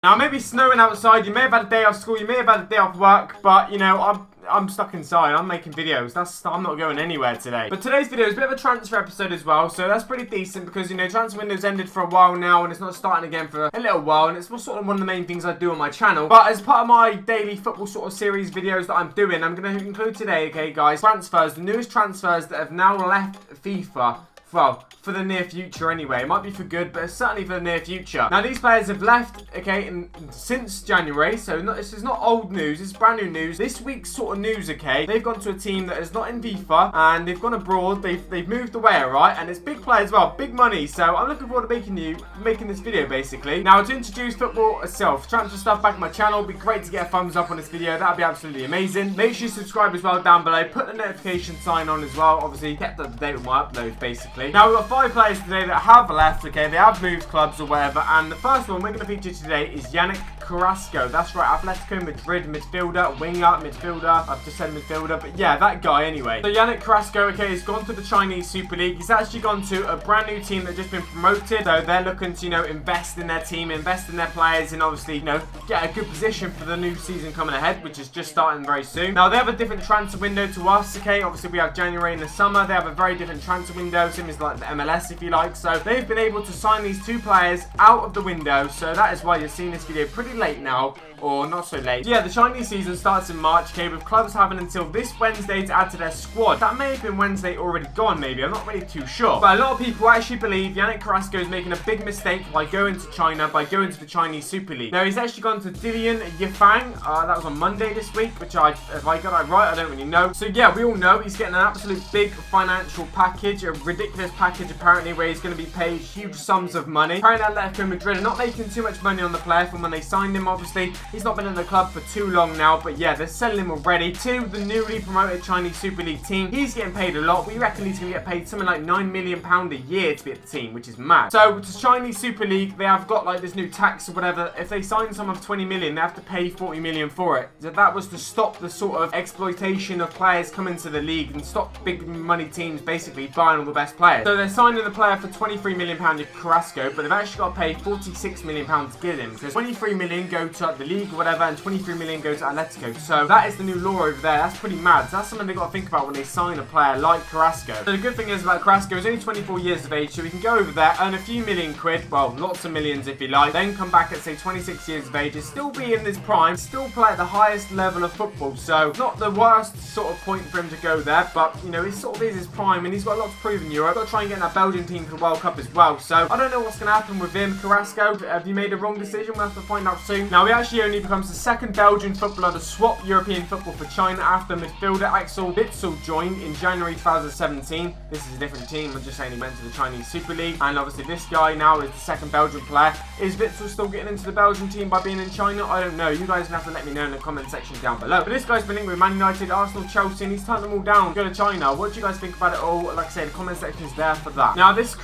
Now, it may be snowing outside, you may have had a day off school, you may have had a day off work, but, you know, I'm stuck inside. I'm making videos. I'm not going anywhere today. But today's video is a bit of a transfer episode as well, so that's pretty decent because, you know, transfer window's ended for a while now and it's not starting again for a little while, and it's sort of one of the main things I do on my channel. But as part of my daily football sort of series videos that I'm doing, I'm going to include today, okay, guys, transfers, the newest transfers that have now left FIFA. Well, for the near future anyway. It might be for good, but certainly for the near future. Now, these players have left, okay, since January, so this is not old news, it's brand new news. This week's sort of news, okay, they've gone to a team that is not in FIFA, and they've gone abroad, they've moved away, alright, and it's big play as well, big money, so I'm looking forward to making this video, basically. Now, to introduce football itself, transfer stuff back on my channel, it'd be great to get a thumbs up on this video, that'd be absolutely amazing. Make sure you subscribe as well down below, put the notification sign on as well, obviously kept up to date with my uploads, basically. Now, we've got 5 players today that have left, okay, they have moved clubs or whatever, and the first one we're going to feature today is Yannick Carrasco. That's right, Atletico Madrid midfielder, winger, midfielder. I've just said midfielder, but yeah, that guy anyway. So Yannick Carrasco, okay, has gone to the Chinese Super League. He's actually gone to a brand new team that's just been promoted, so they're looking to, you know, invest in their team, invest in their players, and obviously, you know, get a good position for the new season coming ahead, which is just starting very soon. Now, they have a different transfer window to us, okay, obviously we have January in the summer. They have a very different transfer window, same as like the MLS, if you like. So they've been able to sign these 2 players out of the window, so that is why you're seeing this video pretty late now, or not so late. So yeah, the Chinese season starts in March, okay, with clubs having until this Wednesday to add to their squad. That may have been Wednesday already gone, maybe, I'm not really too sure. But a lot of people actually believe Yannick Carrasco is making a big mistake by going to China, by going to the Chinese Super League. Now, he's actually gone to Dilian Yifang, that was on Monday this week, which if I got that right, I don't really know. So yeah, we all know he's getting an absolute big financial package, a ridiculous package apparently, where he's going to be paid huge sums of money. Apparently, Atletico Madrid are not making too much money on the player from when they signed him, obviously. He's not been in the club for too long now, but yeah, they're selling him already to the newly promoted Chinese Super League team. He's getting paid a lot. We reckon he's going to get paid something like £9 million a year to be at the team, which is mad. So, to Chinese Super League, they have got like this new tax or whatever. If they sign someone for 20 million, they have to pay 40 million for it. So that was to stop the sort of exploitation of players coming to the league and stop big money teams basically buying all the best players. So they're signing the player for £23 million Carrasco, but they've actually got to pay £46 million to get him, because 23 million go to the league or whatever, and 23 million go to Atletico. So that is the new law over there. That's pretty mad. So that's something they've got to think about when they sign a player like Carrasco. So the good thing is about Carrasco, he's only 24 years of age, so he can go over there, earn a few million quid, well, lots of millions if you like, then come back at say 26 years of age, and still be in this prime, still play at the highest level of football. So not the worst sort of point for him to go there, but you know, it sort of is his prime, and he's got a lot to prove in Europe. Got to try and get in that Belgian team for the World Cup as well. So I don't know what's going to happen with him. Carrasco, have you made a wrong decision? We'll have to find out soon. Now, he actually only becomes the second Belgian footballer to swap European football for China after midfielder Axel Witsel joined in January 2017. This is a different team. I'm just saying he went to the Chinese Super League, and obviously this guy now is the second Belgian player. Is Witsel still getting into the Belgian team by being in China? I don't know. You guys have to let me know in the comment section down below. But this guy's been linked with Man United, Arsenal, Chelsea, and he's turned them all down. Go to China. What do you guys think about it all? Like I said, the comment section is there for that. Now, this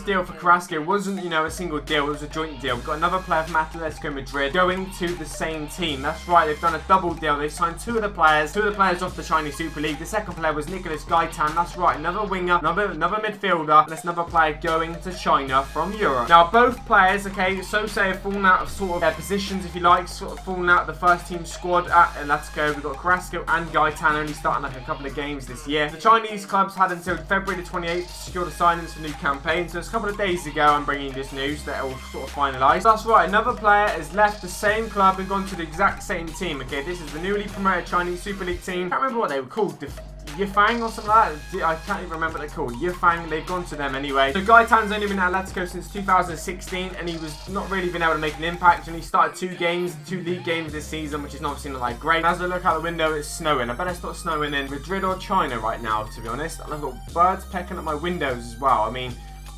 deal for Carrasco wasn't, you know, a single deal. It was a joint deal. We've got another player from Atletico Madrid going to the same team. That's right. They've done a double deal. They signed two of the players off the Chinese Super League. The second player was Nicolas Gaitan. That's right. Another winger, another midfielder. And there's another player going to China from Europe. Now, both players, okay, so say have fallen out of sort of their positions, if you like, sort of fallen out of the first team squad at Atletico. We've got Carrasco and Gaitan only starting like a couple of games this year. The Chinese clubs had until February the 28th to secure the signings for new campaign. So it's a couple of days ago I'm bringing you this news that it will sort of finalised. That's right, another player has left the same club and gone to the exact same team. Okay, this is the newly promoted Chinese Super League team. I can't remember what they were called. Yifang or something like that. I can't even remember what they're called. Yifang, they've gone to them anyway. So Gaitan's only been at Atletico since 2016, and he was not really been able to make an impact, and he started two league games this season, which is obviously not like great. As I look out the window, it's snowing. I bet it's not snowing in Madrid or China right now, to be honest. And I've got birds pecking at my windows as well. I mean,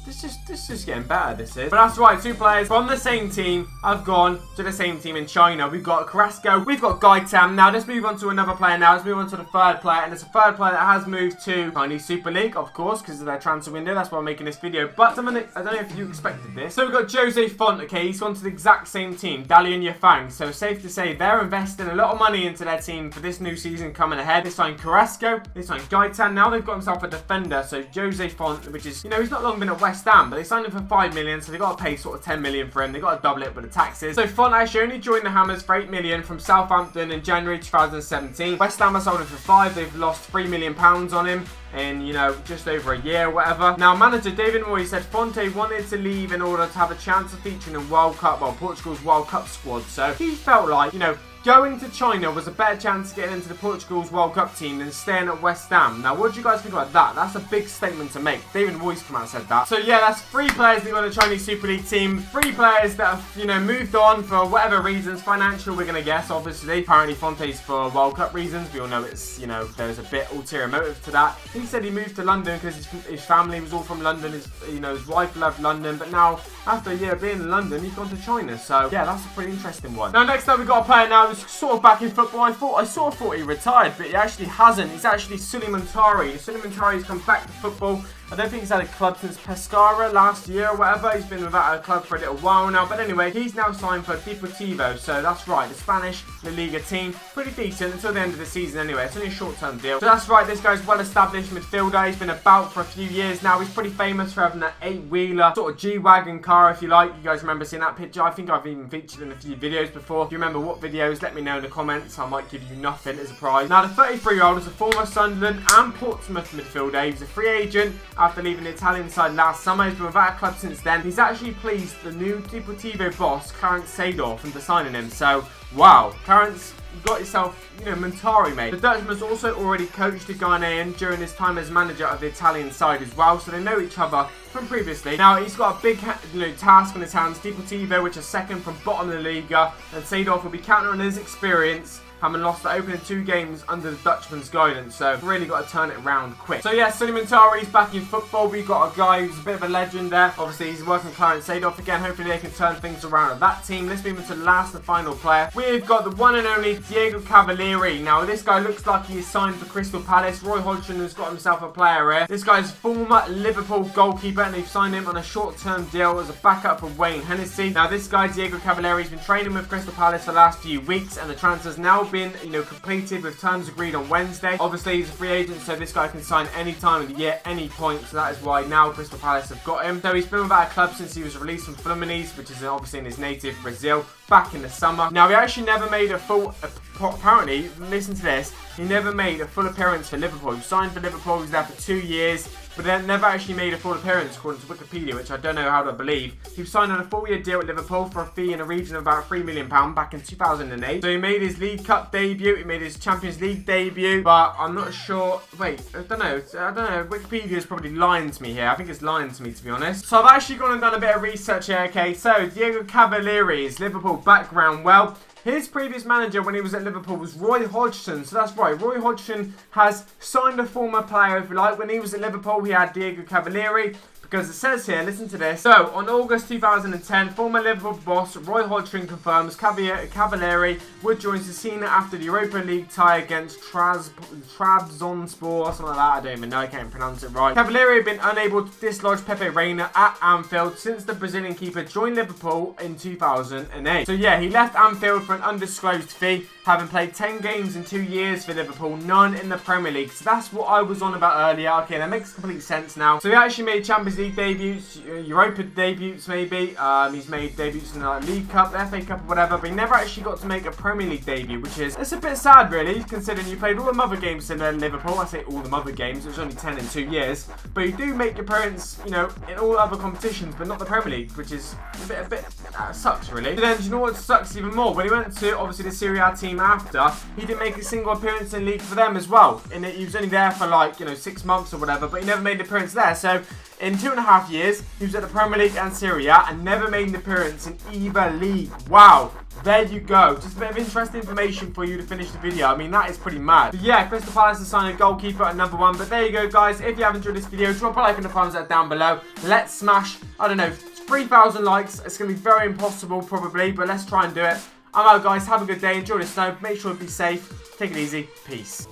this is getting better, this is. But that's right, two players from the same team have gone to the same team in China. We've got Carrasco, we've got Gaitan. Now, let's move on to another player now. Let's move on to the third player. And it's a third player that has moved to Chinese Super League, of course, because of their transfer window. That's why I'm making this video. But someone that, I don't know if you expected this. So we've got Jose Fonte, okay? He's gone to the exact same team, Dalian Yifang. So safe to say they're investing a lot of money into their team for this new season coming ahead. They signed Carrasco, they signed Gaitan. Now they've got himself a defender. So Jose Fonte, which is, you know, he's not long been at West West Ham, but they signed him for 5 million, so they got to pay sort of 10 million for him. They got to double it with the taxes. So Fonte actually only joined the Hammers for 8 million from Southampton in January 2017. West Ham has sold him for 5. They've lost £3 million on him in, you know, just over a year or whatever. Now, manager David Moyes said Fonte wanted to leave in order to have a chance of featuring in World Cup, well, Portugal's World Cup squad. So he felt like, you know, going to China was a better chance of getting into the Portugal's World Cup team than staying at West Ham. Now, what do you guys think about that? That's a big statement to make. David Moyes come out and said that. So, yeah, that's 3 players that got the Chinese Super League team. 3 players that have, you know, moved on for whatever reasons. Financial, we're going to guess, obviously. Apparently, Fonte's for World Cup reasons. We all know it's, you know, there's a bit ulterior motive to that. He said he moved to London because his family was all from London. His wife loved London. But now, after a year being in London, he's gone to China. So, yeah, that's a pretty interesting one. Now, next up, we've got a player now who's sort of back in football. I sort of thought he retired, but he actually hasn't. He's actually Sulley Muntari. Sulley Muntari's come back to football. I don't think he's had a club since Pescara last year or whatever. He's been without a club for a little while now. But anyway, he's now signed for Deportivo. So that's right, the Spanish La Liga team. Pretty decent until the end of the season anyway. It's only a short-term deal. So that's right, this guy's well-established midfielder. He's been about for a few years now. He's pretty famous for having that 8-wheeler, sort of G-Wagon car, if you like. You guys remember seeing that picture? I think I've even featured in a few videos before. If you remember what videos, let me know in the comments. I might give you nothing as a prize. Now, the 33-year-old is a former Sunderland and Portsmouth midfielder. He was a free agent after leaving the Italian side last summer. He's been without a club since then. He's actually pleased the new Deportivo boss, Carrasco, into signing him. So, wow, Carrasco, you got yourself, you know, Muntari, mate. The Dutchman's also already coached the Ghanaian during his time as manager of the Italian side as well, so they know each other from previously. Now, he's got a big task on his hands. Deportivo, which is second from bottom of the Liga, and Seedorf will be counting on his experience, having lost the opening 2 games under the Dutchman's guidance. So, really got to turn it around quick. So, yeah, Sulley Muntari's back in football. We've got a guy who's a bit of a legend there. Obviously, he's working with Clarence Seedorf again. Hopefully, they can turn things around at that team. Let's move into the last and final player. We've got the one and only Diego Cavalieri. Now, this guy looks like he is signed for Crystal Palace. Roy Hodgson has got himself a player here. This guy's former Liverpool goalkeeper, and they've signed him on a short-term deal as a backup for Wayne Hennessy. Now, this guy, Diego Cavalieri, has been training with Crystal Palace for the last few weeks, and the transfer's now been, you know, completed with terms agreed on Wednesday. Obviously, he's a free agent, so this guy can sign any time of the year, any point. So that is why now Crystal Palace have got him. So he's been without a club since he was released from Fluminense, which is obviously in his native Brazil, back in the summer. Now, he actually never made a full, apparently, listen to this, he never made a full appearance for Liverpool. He signed for Liverpool, he was there for 2 years, but then never actually made a full appearance according to Wikipedia, which I don't know how to believe. He signed on a 4-year deal at Liverpool for a fee in a region of about £3 million back in 2008. So he made his League Cup debut, he made his Champions League debut, but I'm not sure. Wait, I don't know. Wikipedia is probably lying to me here. I think it's lying to me, to be honest. So I've actually gone and done a bit of research here, okay? So Diego Cavalieri's Liverpool background, well, his previous manager when he was at Liverpool was Roy Hodgson. So that's right, Roy Hodgson has signed a former player, if you like. When he was at Liverpool, he had Diego Cavalieri. Because it says here, listen to this. So, on August 2010, former Liverpool boss Roy Hodgson confirms Cavalieri would join Cesena after the Europa League tie against Trabzonspor, or something like that. I don't even know, I can't pronounce it right. Cavalieri had been unable to dislodge Pepe Reina at Anfield since the Brazilian keeper joined Liverpool in 2008. So yeah, he left Anfield for an undisclosed fee, having played 10 games in 2 years for Liverpool, none in the Premier League. So that's what I was on about earlier. Okay, that makes complete sense now. So he actually made Champions League debuts, Europa debuts maybe. He's made debuts in the League Cup, the FA Cup or whatever, but he never actually got to make a Premier League debut, which is, it's a bit sad really, considering you played all the mother games in Liverpool. I say all the mother games, it was only 10 in 2 years, but you do make your appearance, you know, in all other competitions, but not the Premier League, which is a bit sucks really. But then, do you know what sucks even more? When he went to, obviously, the Serie A team after, he didn't make a single appearance in league for them as well. And he was only there for like, you know, 6 months or whatever, but he never made an appearance there. So in 2.5 years, he was at the Premier League and Serie A and never made an appearance in either league. Wow. There you go. Just a bit of interesting information for you to finish the video. I mean, that is pretty mad. But yeah, Crystal Palace has signed a goalkeeper at number 1. But there you go, guys. If you have enjoyed this video, drop a like and the thumbs up down below. Let's smash, I don't know, 3,000 likes. It's going to be very impossible probably, but let's try and do it. I'm out, guys. Have a good day. Enjoy the snow. Make sure to be safe. Take it easy. Peace.